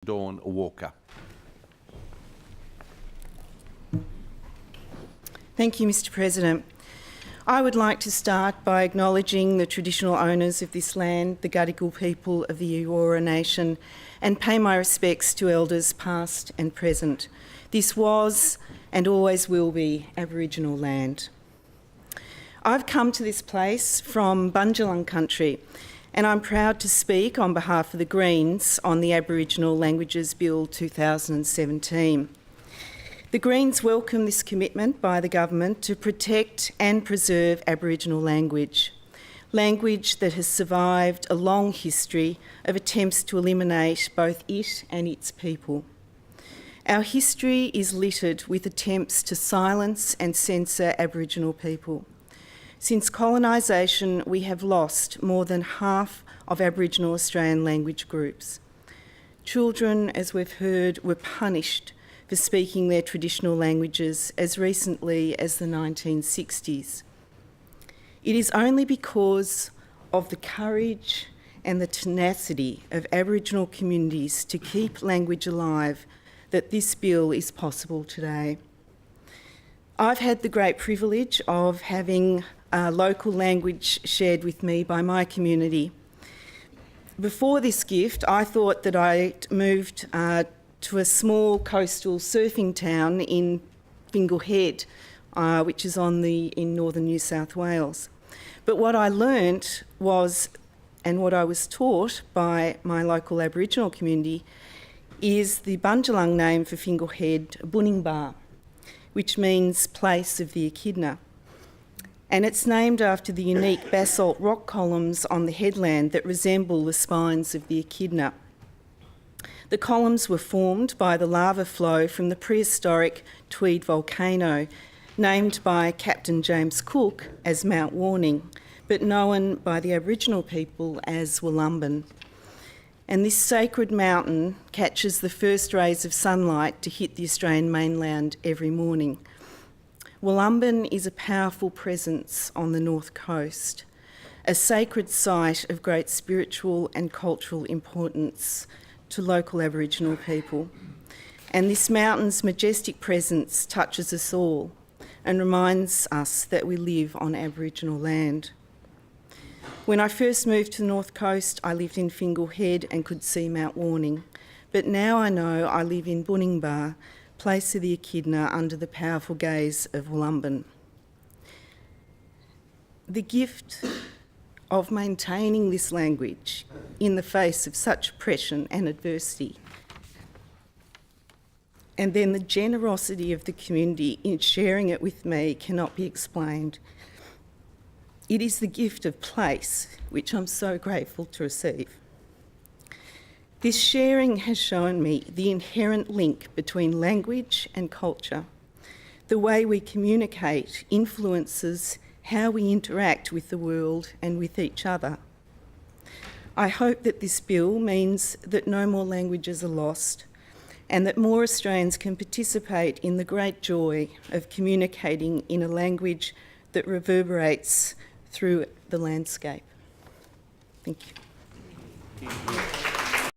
Dawn Walker. Thank you, Mr. President. I would like to start by acknowledging the traditional owners of this land, the Gadigal people of the Eora Nation, and pay my respects to elders past and present. This was and always will be Aboriginal land. I've come to this place from Bundjalung country, and I'm proud to speak on behalf of the Greens on the Aboriginal Languages Bill 2017. The Greens welcome this commitment by the government to protect and preserve Aboriginal language that has survived a long history of attempts to eliminate both it and its people. Our history is littered with attempts to silence and censor Aboriginal people. Since colonisation, we have lost more than half of Aboriginal Australian language groups. Children, as we've heard, were punished for speaking their traditional languages as recently as the 1960s. It is only because of the courage and the tenacity of Aboriginal communities to keep language alive that this bill is possible today. I've had the great privilege of having local language shared with me by my community. Before this gift, I thought that I'd moved to a small coastal surfing town in Fingal Head, which is in northern New South Wales. But what I learnt was, and what I was taught by my local Aboriginal community, is the Bundjalung name for Fingal Head, Buningbar, which means place of the echidna. And it's named after the unique basalt rock columns on the headland that resemble the spines of the echidna. The columns were formed by the lava flow from the prehistoric Tweed volcano, named by Captain James Cook as Mount Warning, but known by the Aboriginal people as Wollumbin. And this sacred mountain catches the first rays of sunlight to hit the Australian mainland every morning. Wollumbin is a powerful presence on the north coast, a sacred site of great spiritual and cultural importance to local Aboriginal people. And this mountain's majestic presence touches us all and reminds us that we live on Aboriginal land. When I first moved to the north coast, I lived in Fingal Head and could see Mount Warning. But now I know I live in Buningbar, place of the echidna, under the powerful gaze of Wollumbin. The gift of maintaining this language in the face of such oppression and adversity, and then the generosity of the community in sharing it with me, cannot be explained. It is the gift of place, which I'm so grateful to receive. This sharing has shown me the inherent link between language and culture. The way we communicate influences how we interact with the world and with each other. I hope that this bill means that no more languages are lost and that more Australians can participate in the great joy of communicating in a language that reverberates through the landscape. Thank you.